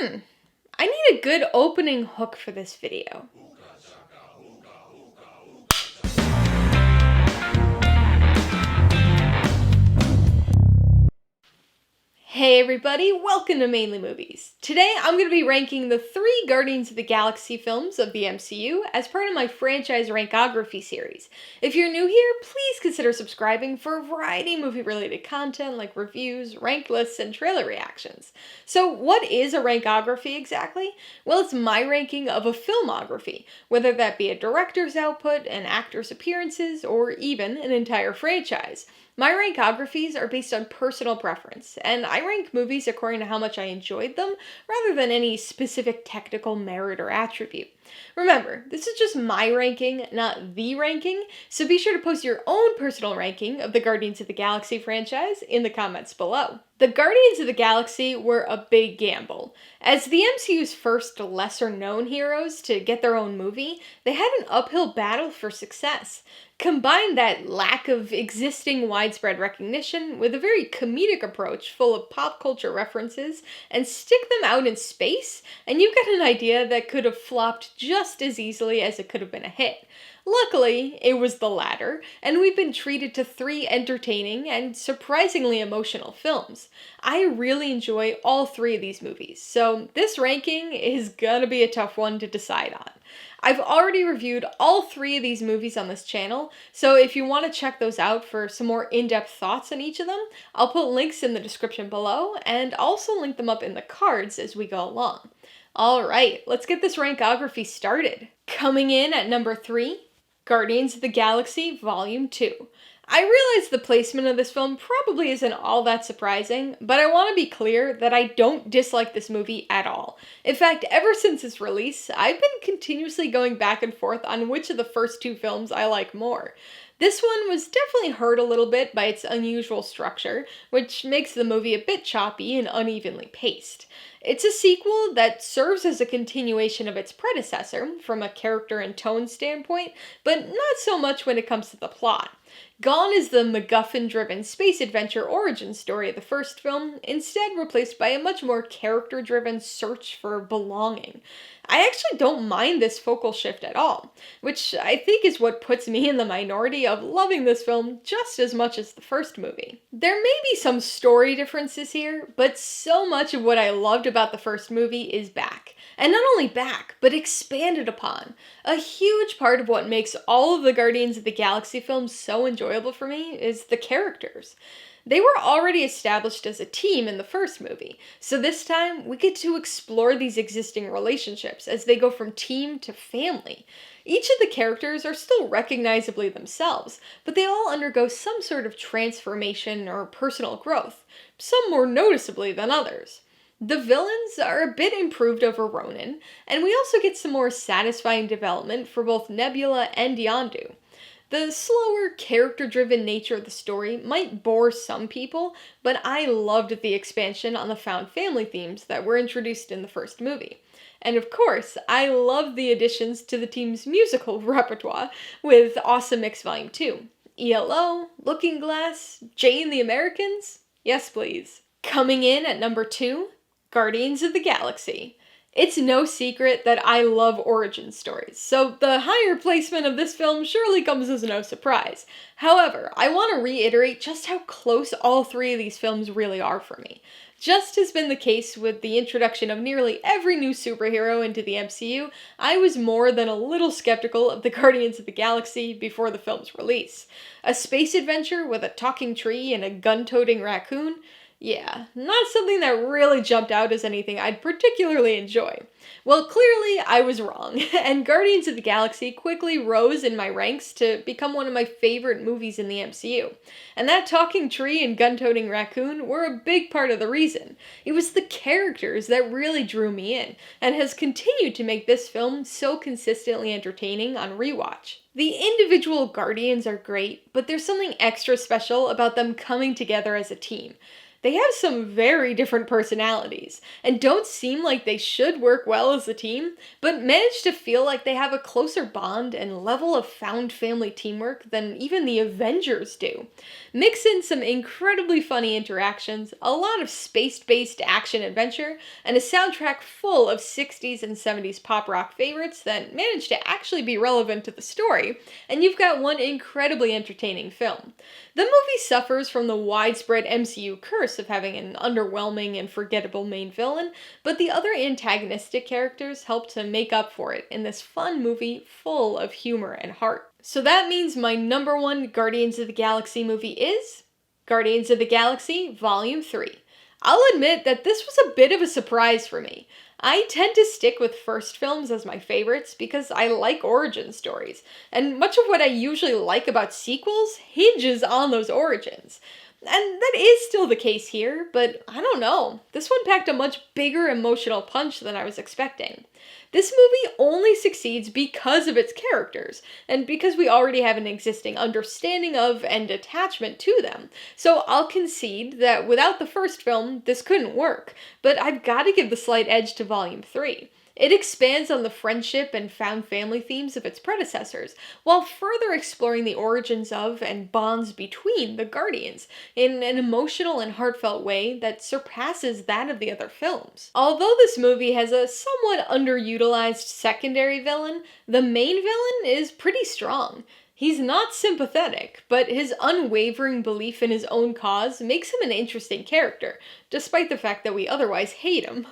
I need a good opening hook for this video. Hey everybody, welcome to Mainly Movies. Today I'm going to be ranking the 3 Guardians of the Galaxy films of the MCU as part of my franchise Rankography series. If you're new here, please consider subscribing for a variety of movie-related content like reviews, rank lists, and trailer reactions. So what is a Rankography exactly? Well, it's my ranking of a filmography, whether that be a director's output, an actor's appearances, or even an entire franchise. My rankographies are based on personal preference, and I rank movies according to how much I enjoyed them, rather than any specific technical merit or attribute. Remember, this is just my ranking, not the ranking, so be sure to post your own personal ranking of the Guardians of the Galaxy franchise in the comments below. The Guardians of the Galaxy were a big gamble. As the MCU's first lesser-known heroes to get their own movie, they had an uphill battle for success. Combine that lack of existing widespread recognition with a very comedic approach full of pop culture references and stick them out in space, and you get an idea that could have flopped just as easily as it could have been a hit. Luckily, it was the latter, and we've been treated to 3 entertaining and surprisingly emotional films. I really enjoy all 3 of these movies, so this ranking is gonna be a tough one to decide on. I've already reviewed all 3 of these movies on this channel, so if you want to check those out for some more in-depth thoughts on each of them, I'll put links in the description below, and also link them up in the cards as we go along. Alright, let's get this rankography started. Coming in at number 3, Guardians of the Galaxy Volume 2. I realize the placement of this film probably isn't all that surprising, but I want to be clear that I don't dislike this movie at all. In fact, ever since its release, I've been continuously going back and forth on which of the first 2 films I like more. This one was definitely hurt a little bit by its unusual structure, which makes the movie a bit choppy and unevenly paced. It's a sequel that serves as a continuation of its predecessor, from a character and tone standpoint, but not so much when it comes to the plot. Gone is the MacGuffin-driven space adventure origin story of the first film, instead replaced by a much more character-driven search for belonging. I actually don't mind this focal shift at all, which I think is what puts me in the minority of loving this film just as much as the first movie. There may be some story differences here, but so much of what I loved about the first movie is back. And not only back, but expanded upon. A huge part of what makes all of the Guardians of the Galaxy films so enjoyable for me is the characters. They were already established as a team in the first movie, so this time we get to explore these existing relationships as they go from team to family. Each of the characters are still recognizably themselves, but they all undergo some sort of transformation or personal growth, some more noticeably than others. The villains are a bit improved over Ronan, and we also get some more satisfying development for both Nebula and Yondu. The slower, character-driven nature of the story might bore some people, but I loved the expansion on the found family themes that were introduced in the first movie. And of course, I loved the additions to the team's musical repertoire with Awesome Mix Volume 2. ELO, Looking Glass, Jay and the Americans? Yes, please. Coming in at number 2, Guardians of the Galaxy. It's no secret that I love origin stories, so the higher placement of this film surely comes as no surprise. However, I want to reiterate just how close all 3 of these films really are for me. Just has been the case with the introduction of nearly every new superhero into the MCU, I was more than a little skeptical of the Guardians of the Galaxy before the film's release. A space adventure with a talking tree and a gun-toting raccoon? Yeah, not something that really jumped out as anything I'd particularly enjoy. Well, clearly I was wrong, and Guardians of the Galaxy quickly rose in my ranks to become one of my favorite movies in the MCU. And that talking tree and gun-toting raccoon were a big part of the reason. It was the characters that really drew me in, and has continued to make this film so consistently entertaining on rewatch. The individual Guardians are great, but there's something extra special about them coming together as a team. They have some very different personalities, and don't seem like they should work well as a team, but manage to feel like they have a closer bond and level of found family teamwork than even the Avengers do. Mix in some incredibly funny interactions, a lot of space-based action adventure, and a soundtrack full of 60s and 70s pop rock favorites that manage to actually be relevant to the story, and you've got one incredibly entertaining film. The movie suffers from the widespread MCU curse of having an underwhelming and forgettable main villain, but the other antagonistic characters help to make up for it in this fun movie full of humor and heart. So that means my number one Guardians of the Galaxy movie is Guardians of the Galaxy Volume 3. I'll admit that this was a bit of a surprise for me. I tend to stick with first films as my favorites because I like origin stories, and much of what I usually like about sequels hinges on those origins. And that is still the case here, but I don't know. This one packed a much bigger emotional punch than I was expecting. This movie only succeeds because of its characters, and because we already have an existing understanding of and attachment to them. So I'll concede that without the first film, this couldn't work, but I've got to give the slight edge to Volume 3. It expands on the friendship and found family themes of its predecessors, while further exploring the origins of and bonds between the Guardians in an emotional and heartfelt way that surpasses that of the other films. Although this movie has a somewhat underutilized secondary villain, the main villain is pretty strong. He's not sympathetic, but his unwavering belief in his own cause makes him an interesting character, despite the fact that we otherwise hate him.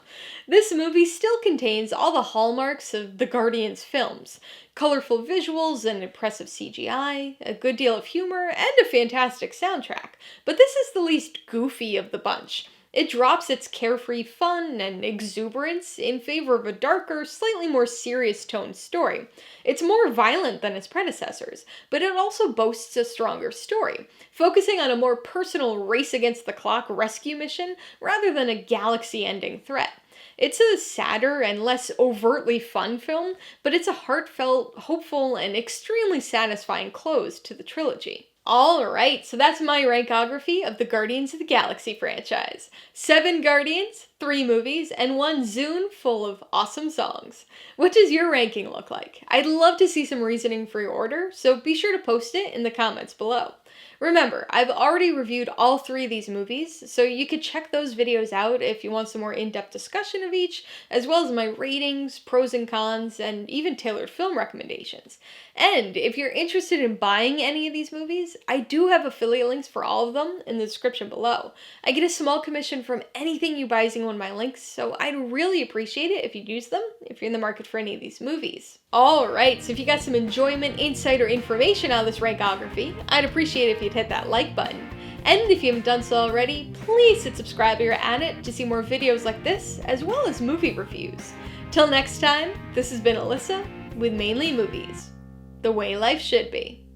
This movie still contains all the hallmarks of the Guardians films: colorful visuals and impressive CGI, a good deal of humor, and a fantastic soundtrack, but this is the least goofy of the bunch. It drops its carefree fun and exuberance in favor of a darker, slightly more serious toned story. It's more violent than its predecessors, but it also boasts a stronger story, focusing on a more personal race-against-the-clock rescue mission rather than a galaxy-ending threat. It's a sadder and less overtly fun film, but it's a heartfelt, hopeful, and extremely satisfying close to the trilogy. Alright, so that's my rankography of the Guardians of the Galaxy franchise. 7 Guardians, 3 movies, and 1 Zune full of awesome songs. What does your ranking look like? I'd love to see some reasoning for your order, so be sure to post it in the comments below. Remember, I've already reviewed all 3 of these movies, so you could check those videos out if you want some more in-depth discussion of each, as well as my ratings, pros and cons, and even tailored film recommendations. And if you're interested in buying any of these movies, I do have affiliate links for all of them in the description below. I get a small commission from anything you buy using one of my links, so I'd really appreciate it if you'd use them if you're in the market for any of these movies. Alright, so if you got some enjoyment, insight, or information out of this rankography, I'd appreciate it if you'd hit that like button. And if you haven't done so already, please hit subscribe if you're at it to see more videos like this, as well as movie reviews. Till next time, this has been Alyssa with Mainly Movies, the way life should be.